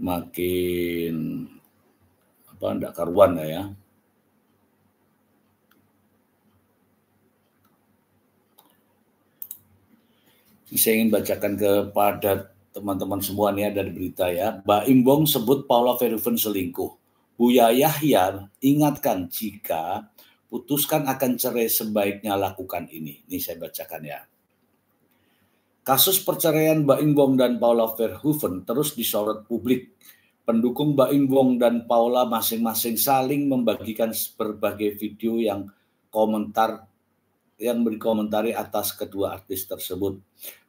makin enggak karuan ya. Saya ingin bacakan kepada teman-teman semua nih dari berita ya. Baim Wong sebut Paula Verhoeven selingkuh. Buya Yahya ingatkan jika putuskan akan cerai sebaiknya lakukan ini. Ini saya bacakan ya. Kasus perceraian Baim Wong dan Paula Verhoeven terus disorot publik. Pendukung Baim Wong dan Paula masing-masing saling membagikan berbagai video yang berkomentari atas kedua artis tersebut.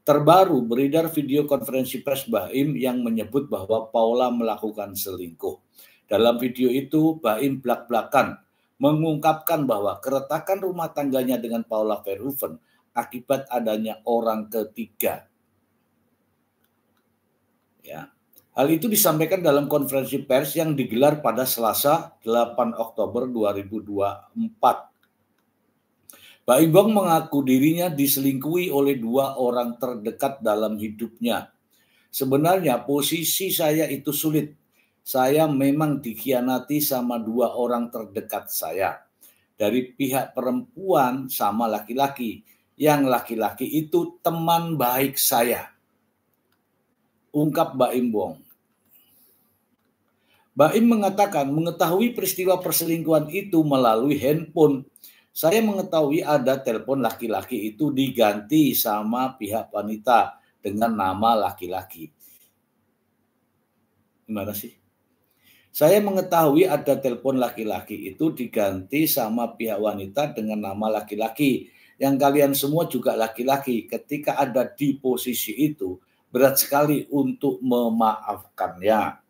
Terbaru beredar video konferensi pers Baim yang menyebut bahwa Paula melakukan selingkuh. Dalam video itu, Baim blak-blakan mengungkapkan bahwa keretakan rumah tangganya dengan Paula Verhoeven akibat adanya orang ketiga. Ya. Hal itu disampaikan dalam konferensi pers yang digelar pada Selasa 8 Oktober 2024. Baim Wong mengaku dirinya diselingkuhi oleh 2 orang terdekat dalam hidupnya. Sebenarnya posisi saya itu sulit. Saya memang dikhianati sama 2 orang terdekat saya. Dari pihak perempuan sama laki-laki. Yang laki-laki itu teman baik saya. Ungkap Baim Wong. Baim mengatakan mengetahui peristiwa perselingkuhan itu melalui handphone. Saya mengetahui ada telepon laki-laki itu diganti sama pihak wanita dengan nama laki-laki. Gimana sih? Saya mengetahui ada telepon laki-laki itu diganti sama pihak wanita dengan nama laki-laki. Yang kalian semua juga laki-laki. Ketika ada di posisi itu, berat sekali untuk memaafkannya.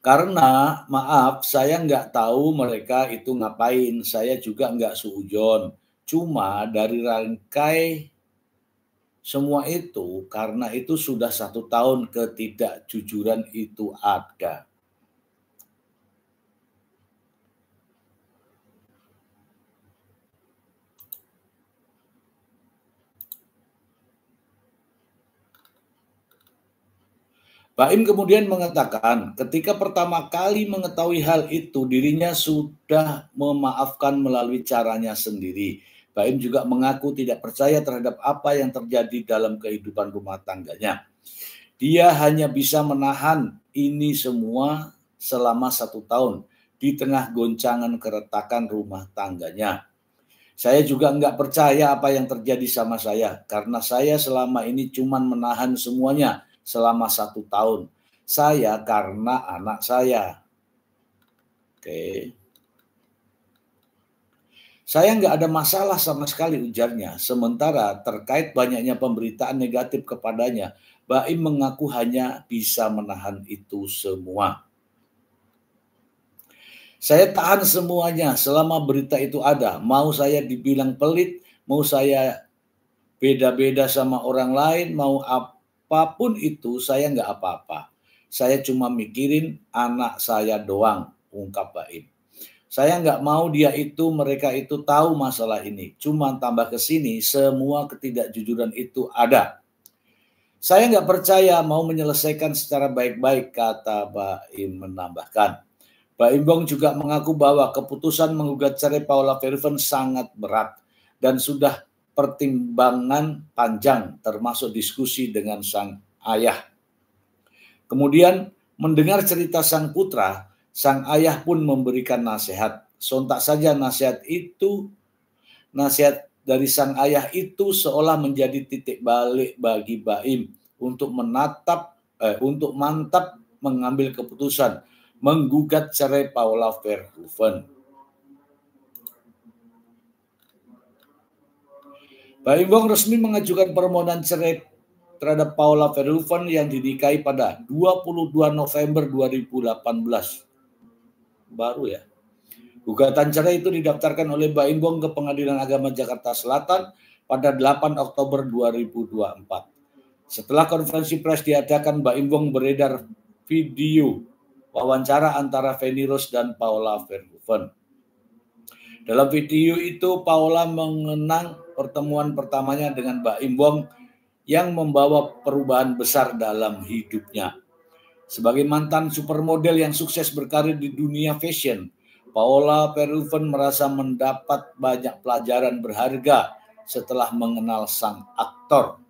Karena maaf, saya nggak tahu mereka itu ngapain. Saya juga nggak suujon. Cuma dari rangkai semua itu, karena itu sudah 1 tahun ketidakjujuran itu ada. Baim kemudian mengatakan ketika pertama kali mengetahui hal itu dirinya sudah memaafkan melalui caranya sendiri. Baim juga mengaku tidak percaya terhadap apa yang terjadi dalam kehidupan rumah tangganya. Dia hanya bisa menahan ini semua selama 1 tahun di tengah goncangan keretakan rumah tangganya. Saya juga nggak percaya apa yang terjadi sama saya karena saya selama ini cuma menahan semuanya selama 1 tahun. Saya karena anak saya. Oke. Saya nggak ada masalah sama sekali ujarnya. Sementara terkait banyaknya pemberitaan negatif kepadanya, Baim mengaku hanya bisa menahan itu semua. Saya tahan semuanya selama berita itu ada. Mau saya dibilang pelit, mau saya beda-beda sama orang lain, mau apapun itu, saya nggak apa-apa. Saya cuma mikirin anak saya doang, ungkap Baim. Saya nggak mau mereka itu tahu masalah ini. Cuma tambah ke sini, semua ketidakjujuran itu ada. Saya nggak percaya mau menyelesaikan secara baik-baik, kata Baim menambahkan. Baim Wong juga mengaku bahwa keputusan menggugat cerai Paula Verhoeven sangat berat dan sudah pertimbangan panjang termasuk diskusi dengan sang ayah. Kemudian mendengar cerita sang putra, sang ayah pun memberikan nasihat. Sontak saja nasihat dari sang ayah itu seolah menjadi titik balik bagi Baim untuk mantap mengambil keputusan menggugat cerai Paula Verhoeven. Baim Wong resmi mengajukan permohonan cerai terhadap Paula Verhoeven yang dinikahi pada 22 November 2018. Baru ya. Gugatan cerai itu didaftarkan oleh Baim Wong ke Pengadilan Agama Jakarta Selatan pada 8 Oktober 2024. Setelah konferensi pers diadakan, Baim Wong beredar video wawancara antara Feni Rose dan Paula Verhoeven. Dalam video itu, Paula mengenang pertemuan pertamanya dengan Baim Wong yang membawa perubahan besar dalam hidupnya. Sebagai mantan supermodel yang sukses berkarir di dunia fashion, Paula Verhoeven merasa mendapat banyak pelajaran berharga setelah mengenal sang aktor.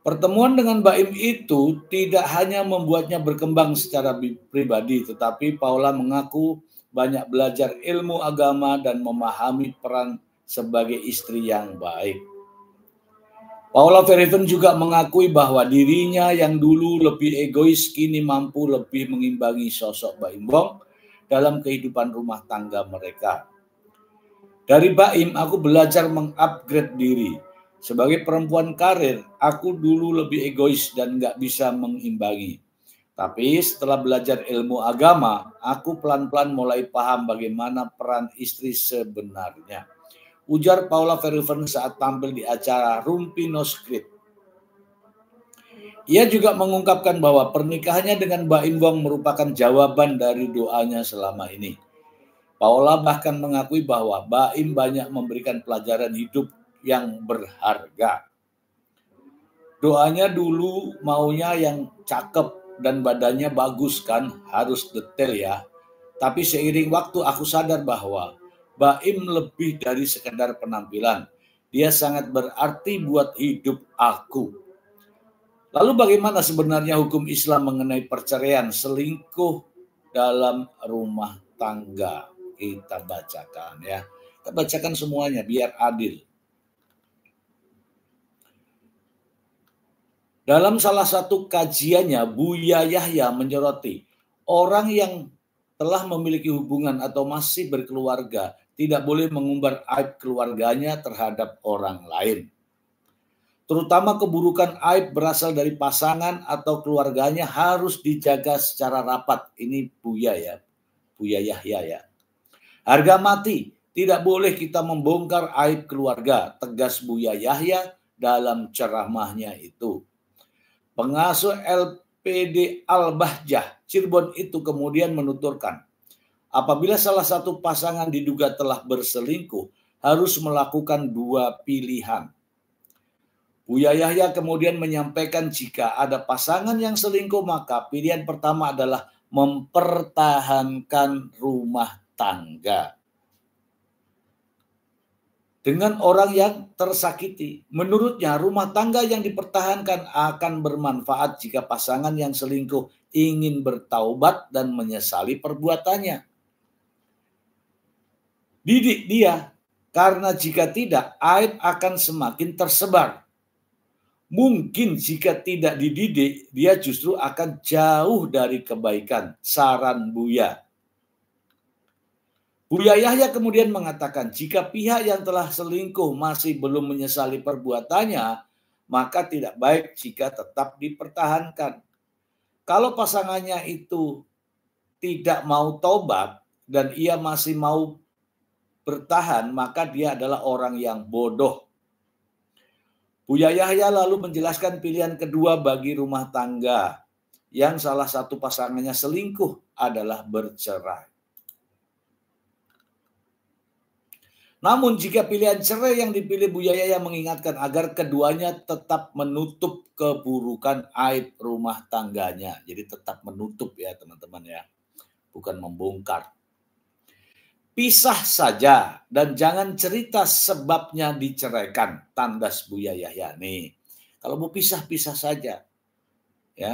Pertemuan dengan Baim itu tidak hanya membuatnya berkembang secara pribadi, tetapi Paula mengaku banyak belajar ilmu agama dan memahami peran sebagai istri yang baik. Paula Verhoeven juga mengakui bahwa dirinya yang dulu lebih egois kini mampu lebih mengimbangi sosok Baim Wong dalam kehidupan rumah tangga mereka. Dari Baim, aku belajar mengupgrade diri. Sebagai perempuan karir, aku dulu lebih egois dan nggak bisa mengimbangi. Tapi setelah belajar ilmu agama, aku pelan-pelan mulai paham bagaimana peran istri sebenarnya. Ujar Paula Verhoeven saat tampil di acara Rumpi No Script. Ia juga mengungkapkan bahwa pernikahannya dengan Baim Wong merupakan jawaban dari doanya selama ini. Paula bahkan mengakui bahwa Baim banyak memberikan pelajaran hidup yang berharga. Doanya dulu maunya yang cakep dan badannya bagus kan, harus detail ya. Tapi seiring waktu aku sadar bahwa Baim lebih dari sekedar penampilan. Dia sangat berarti buat hidup aku. Lalu bagaimana sebenarnya hukum Islam mengenai perceraian, selingkuh dalam rumah tangga? Kita bacakan ya. Kita bacakan semuanya biar adil. Dalam salah satu kajiannya, Buya Yahya menyoroti orang yang telah memiliki hubungan atau masih berkeluarga tidak boleh mengumbar aib keluarganya terhadap orang lain. Terutama keburukan aib berasal dari pasangan atau keluarganya harus dijaga secara rapat. Ini Buya ya, Buya Yahya ya. Harga mati, tidak boleh kita membongkar aib keluarga, tegas Buya Yahya dalam ceramahnya itu. Pengasuh LPD Al-Bahjah Cirebon itu kemudian menuturkan, apabila salah satu pasangan diduga telah berselingkuh, harus melakukan dua pilihan. Buya Yahya kemudian menyampaikan jika ada pasangan yang selingkuh, maka pilihan pertama adalah mempertahankan rumah tangga dengan orang yang tersakiti. Menurutnya, rumah tangga yang dipertahankan akan bermanfaat jika pasangan yang selingkuh ingin bertaubat dan menyesali perbuatannya. Didik dia, karena jika tidak, aib akan semakin tersebar. Mungkin jika tidak dididik, dia justru akan jauh dari kebaikan. Saran Buya. Buya Yahya kemudian mengatakan, jika pihak yang telah selingkuh masih belum menyesali perbuatannya, maka tidak baik jika tetap dipertahankan. Kalau pasangannya itu tidak mau tobat dan ia masih mau bertahan, maka dia adalah orang yang bodoh. Buya Yahya lalu menjelaskan pilihan kedua bagi rumah tangga yang salah satu pasangannya selingkuh adalah bercerai. Namun jika pilihan cerai yang dipilih Buya Yahya mengingatkan agar keduanya tetap menutup keburukan aib rumah tangganya. Jadi tetap menutup ya teman-teman ya, bukan membongkar. Pisah saja dan jangan cerita sebabnya diceraikan, tandas Buya Yahya nih. Kalau mau pisah saja, ya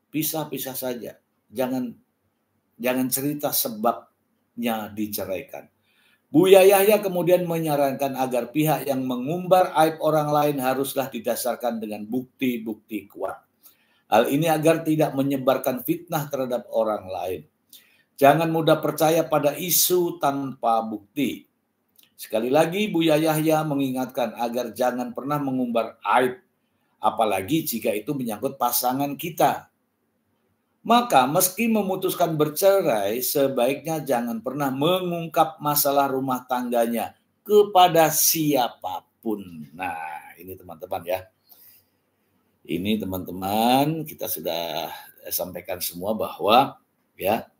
pisah saja. Jangan cerita sebabnya diceraikan. Buya Yahya kemudian menyarankan agar pihak yang mengumbar aib orang lain haruslah didasarkan dengan bukti-bukti kuat. Hal ini agar tidak menyebarkan fitnah terhadap orang lain. Jangan mudah percaya pada isu tanpa bukti. Sekali lagi Buya Yahya mengingatkan agar jangan pernah mengumbar aib, apalagi jika itu menyangkut pasangan kita. Maka meski memutuskan bercerai, sebaiknya jangan pernah mengungkap masalah rumah tangganya kepada siapapun. Nah, ini teman-teman ya. Ini teman-teman kita sudah sampaikan semua bahwa ya.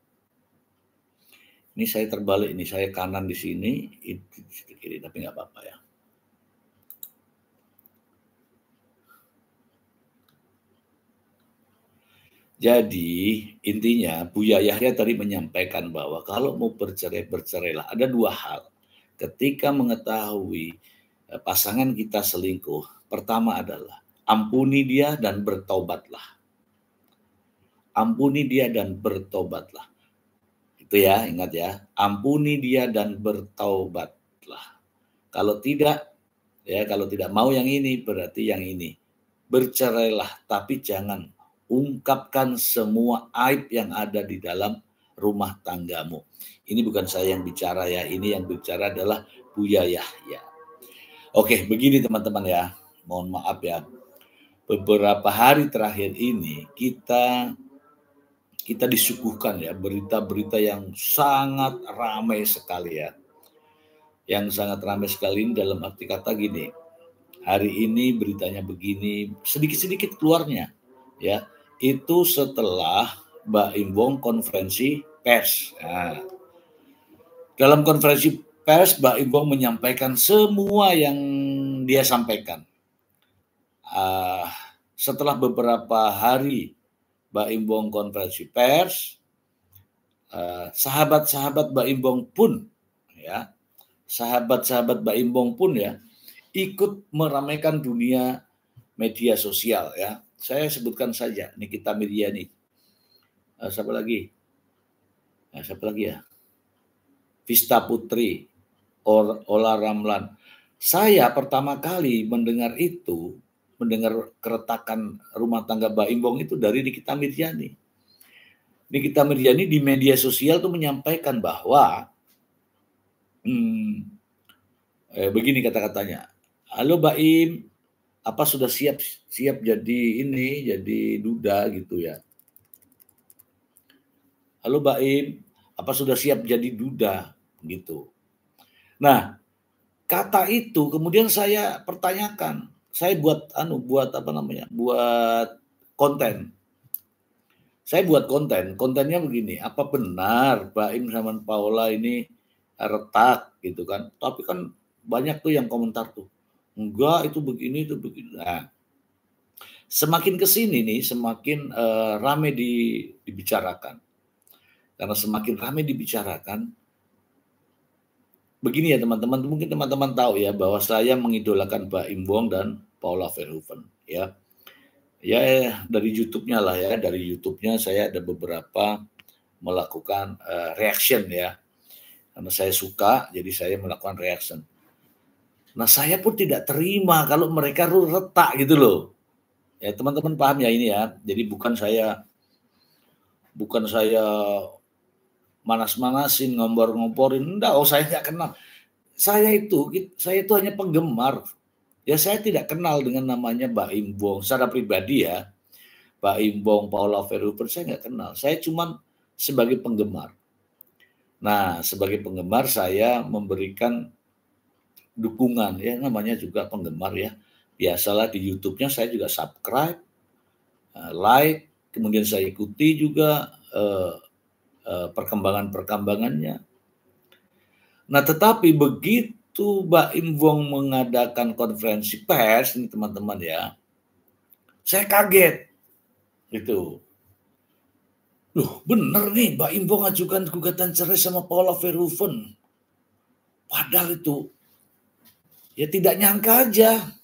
Ini saya terbalik, ini saya kanan di sini, itu di kiri, tapi nggak apa-apa ya. Jadi intinya Buya Yahya tadi menyampaikan bahwa kalau mau bercerai, bercerailah. Ada dua hal. Ketika mengetahui pasangan kita selingkuh, pertama adalah ampuni dia dan bertobatlah. Ampuni dia dan bertobatlah. Itu ya, ingat ya. Ampuni dia dan bertobatlah. Kalau tidak, ya kalau tidak mau yang ini, berarti yang ini. Bercerailah, tapi jangan ungkapkan semua aib yang ada di dalam rumah tanggamu. Ini bukan saya yang bicara ya, ini yang bicara adalah Buya Yahya. Oke, begini teman-teman ya. Mohon maaf ya. Beberapa hari terakhir ini kita disuguhkan ya berita-berita yang sangat ramai sekali ya. Yang sangat ramai sekali dalam arti kata gini. Hari ini beritanya begini, sedikit-sedikit keluarnya ya. Itu setelah Mbak Imbong konferensi pers. Nah, dalam konferensi pers Mbak Imbong menyampaikan semua yang dia sampaikan. Setelah beberapa hari Mbak Imbong konferensi pers, sahabat-sahabat Mbak Imbong pun ya, sahabat-sahabat Mbak Imbong pun ya ikut meramaikan dunia media sosial ya. Saya sebutkan saja Nikita Miryani. Siapa lagi? Siapa lagi ya? Vista Putri, Ola Ramlan. Saya pertama kali mendengar keretakan rumah tangga Mbak Imbong itu dari Nikita Miryani. Nikita Miryani di media sosial tuh menyampaikan bahwa begini kata-katanya. Halo Mbak Im, apa sudah siap jadi duda gitu ya. Halo Mbak Im, apa sudah siap jadi duda gitu. Nah, kata itu kemudian saya pertanyakan. Saya buat konten. Saya buat kontennya begini, apa benar Mbak Im sama Paula ini retak gitu kan. Tapi kan banyak tuh yang komentar tuh. Enggak, itu begini, itu begini. Nah, semakin kesini nih, semakin ramai dibicarakan. Karena semakin ramai dibicarakan, begini ya teman-teman, mungkin teman-teman tahu ya bahwa saya mengidolakan Mbak Imbong dan Paula Verhoeven ya. Ya dari YouTube-nya lah ya, dari YouTube-nya saya ada beberapa melakukan reaction ya. Karena saya suka, jadi saya melakukan reaction. Nah, saya pun tidak terima kalau mereka retak gitu loh. Ya, teman-teman paham ya ini ya. Jadi bukan saya manas-manasin, ngompor-ngomporin. Enggak, saya nggak kenal. Saya itu hanya penggemar. Ya, saya tidak kenal dengan namanya Mbak Imbong secara pribadi ya. Mbak Imbong, Paula Verhoeven saya nggak kenal. Saya cuma sebagai penggemar. Nah, sebagai penggemar saya memberikan dukungan ya, namanya juga penggemar ya. Biasalah di YouTube-nya saya juga subscribe, like, kemudian saya ikuti juga perkembangannya. Nah, tetapi begitu Mbak Imbong mengadakan konferensi pers ini teman-teman ya, saya kaget gitu. Loh, bener nih Mbak Imbong ajukan gugatan cerai sama Paula Verhoeven. Padahal itu ya tidak nyangka aja.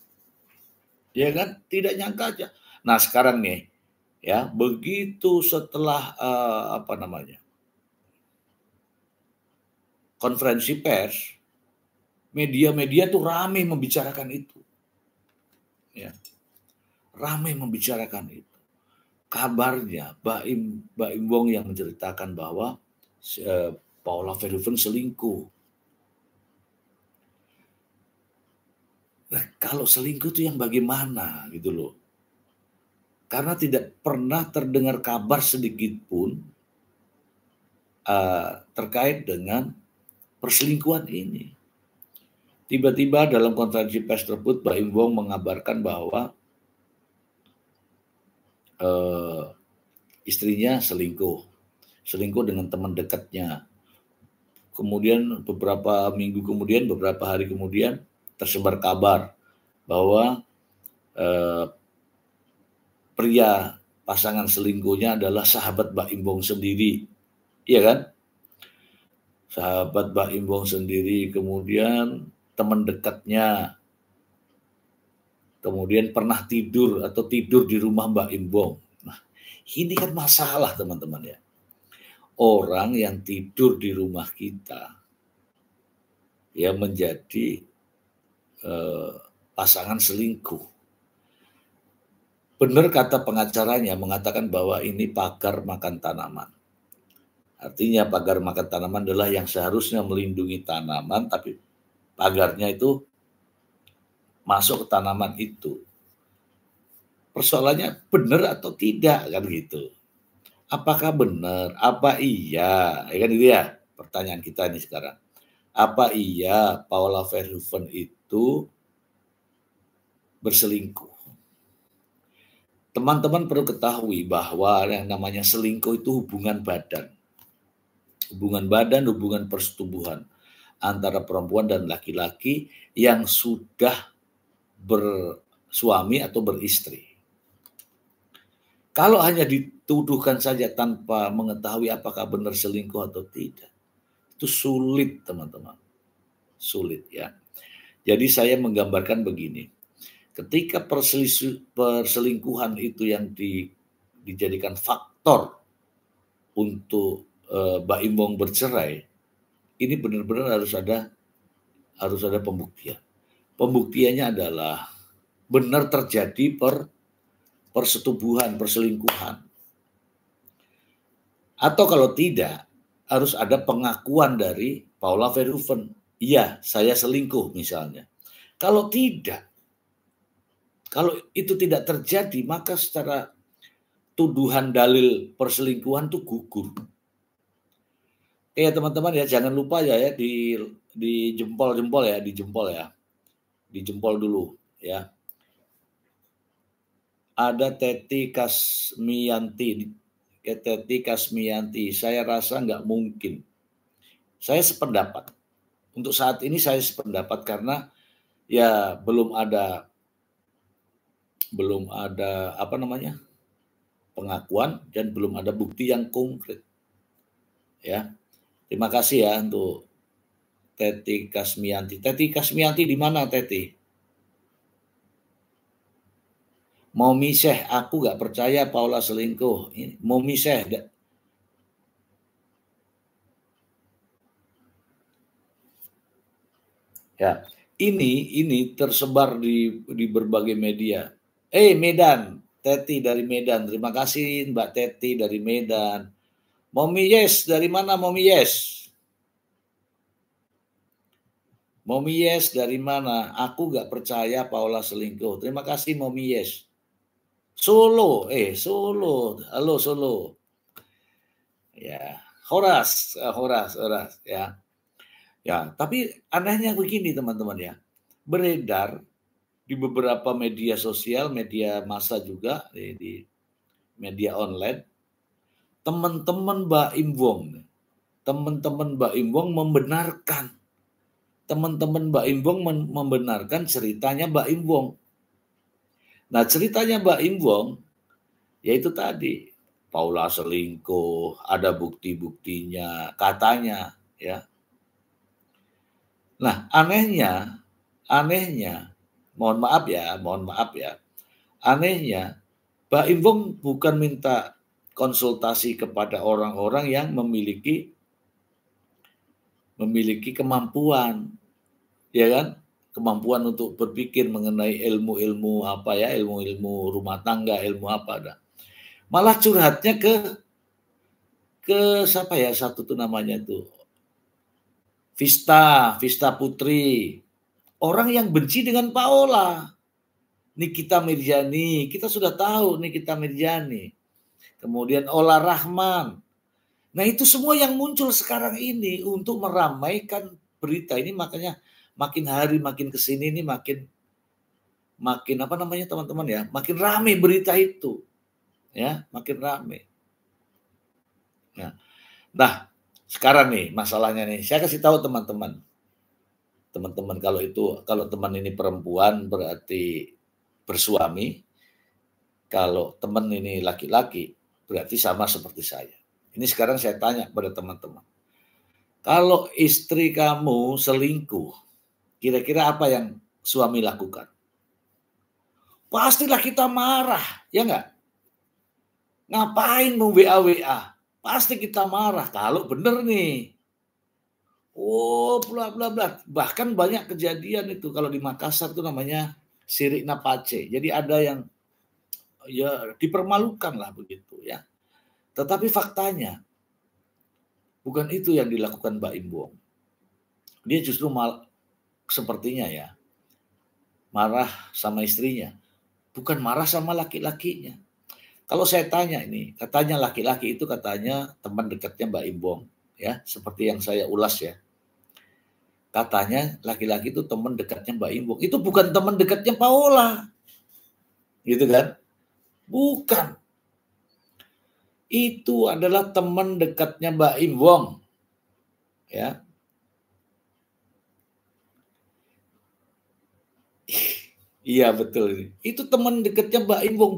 Ya kan? Tidak nyangka aja. Nah, sekarang nih ya, begitu setelah konferensi pers, media-media tuh ramai membicarakan itu. Ya. Ramai membicarakan itu. Kabarnya Mbak Imbong yang menceritakan bahwa Paula Verhoeven selingkuh. Nah, kalau selingkuh itu yang bagaimana gitu loh. Karena tidak pernah terdengar kabar sedikit pun terkait dengan perselingkuhan ini. Tiba-tiba dalam konferensi pers tersebut Mbak Imbong mengabarkan bahwa istrinya selingkuh dengan teman dekatnya. Kemudian beberapa hari kemudian tersebar kabar bahwa pria pasangan selingkuhnya adalah sahabat Mbak Imbong sendiri, iya kan? Sahabat Mbak Imbong sendiri, kemudian teman dekatnya, kemudian pernah tidur atau tidur di rumah Mbak Imbong. Nah, ini kan masalah teman-teman ya. Orang yang tidur di rumah kita ya menjadi pasangan selingkuh. Benar kata pengacaranya mengatakan bahwa ini pagar makan tanaman. Artinya pagar makan tanaman adalah yang seharusnya melindungi tanaman, tapi pagarnya itu masuk ke tanaman itu. Persoalannya benar atau tidak kan gitu. Apakah benar? Apa iya? Ya kan itu ya pertanyaan kita ini sekarang. Apa iya Paula Verhoeven itu berselingkuh? Teman-teman perlu ketahui bahwa yang namanya selingkuh itu hubungan badan. Hubungan badan, hubungan persetubuhan antara perempuan dan laki-laki yang sudah bersuami atau beristri. Kalau hanya dituduhkan saja tanpa mengetahui apakah benar selingkuh atau tidak, itu sulit teman-teman. Sulit ya. Jadi saya menggambarkan begini. Ketika perselingkuhan itu yang dijadikan faktor untuk Mbak Imbong bercerai, ini benar-benar harus ada pembuktian. Pembuktiannya adalah benar terjadi persetubuhan, perselingkuhan. Atau kalau tidak, harus ada pengakuan dari Paula Verhoeven. Iya, saya selingkuh misalnya. Kalau tidak, kalau itu tidak terjadi, maka secara tuduhan dalil perselingkuhan itu gugur. Ya teman-teman ya, jangan lupa ya di jempol-jempol ya, di jempol dulu ya. Ada Teti Kasmiyanti, saya rasa nggak mungkin. Saya sependapat. Untuk saat ini saya sependapat karena ya belum ada pengakuan dan belum ada bukti yang konkret. Ya. Terima kasih ya untuk Teti Kasmiyanti. Teti Kasmiyanti di mana Teti? Momi Syekh, aku gak percaya Paula selingkuh. Momi Syekh. Ya, ini tersebar di berbagai media. Medan, Teti dari Medan. Terima kasih Mbak Teti dari Medan. Momi Yes, dari mana Momi Yes? Momi Yes dari mana? Aku gak percaya Paula selingkuh. Terima kasih Momi Yes. Solo. Halo Solo. Ya, Horas ya. Ya, tapi anehnya begini teman-teman ya. Beredar di beberapa media sosial, media massa juga di media online. Teman-teman Mbak Imbong membenarkan. Teman-teman Mbak Imbong membenarkan ceritanya Mbak Imbong. Nah, ceritanya Mbak Imbong yaitu tadi Paula selingkuh, ada bukti-buktinya, katanya ya. Nah, anehnya, mohon maaf ya, anehnya Mbak Imbong bukan minta konsultasi kepada orang-orang yang memiliki kemampuan, ya kan? Kemampuan untuk berpikir mengenai ilmu-ilmu ilmu-ilmu rumah tangga, ilmu apa ada. Malah curhatnya ke siapa ya satu tuh namanya tuh Vista Putri, orang yang benci dengan Paula. Nikita Mirjani, kita sudah tahu Nikita Mirjani. Kemudian Ola Rahman. Nah itu semua yang muncul sekarang ini untuk meramaikan berita ini, makanya makin hari makin kesini ini makin teman-teman ya, makin ramai berita itu. Ya, makin ramai. Ya. Nah, sekarang nih masalahnya nih, saya kasih tahu teman-teman kalau teman ini perempuan berarti bersuami, Kalau teman ini laki-laki, berarti sama seperti saya. Ini sekarang saya tanya pada teman-teman. Kalau istri kamu selingkuh, kira-kira apa yang suami lakukan? Pastilah kita marah, ya nggak? Ngapain mau WA-WA? Pasti kita marah kalau bener nih. Oh, bla bla bla. Bahkan banyak kejadian itu kalau di Makassar itu namanya sirik napace. Jadi ada yang ya dipermalukan lah begitu ya. Tetapi faktanya bukan itu yang dilakukan Mbak Imbong. Dia justru sepertinya ya marah sama istrinya, bukan marah sama laki-lakinya. Kalau saya tanya ini, katanya laki-laki itu katanya teman dekatnya Mbak Imbong, ya, seperti yang saya ulas ya. Katanya laki-laki itu teman dekatnya Mbak Imbong. Itu bukan teman dekatnya Paula. Gitu kan? Bukan. Itu adalah teman dekatnya Mbak Imbong. Ya. Iya betul. Itu teman dekatnya Mbak Imbong.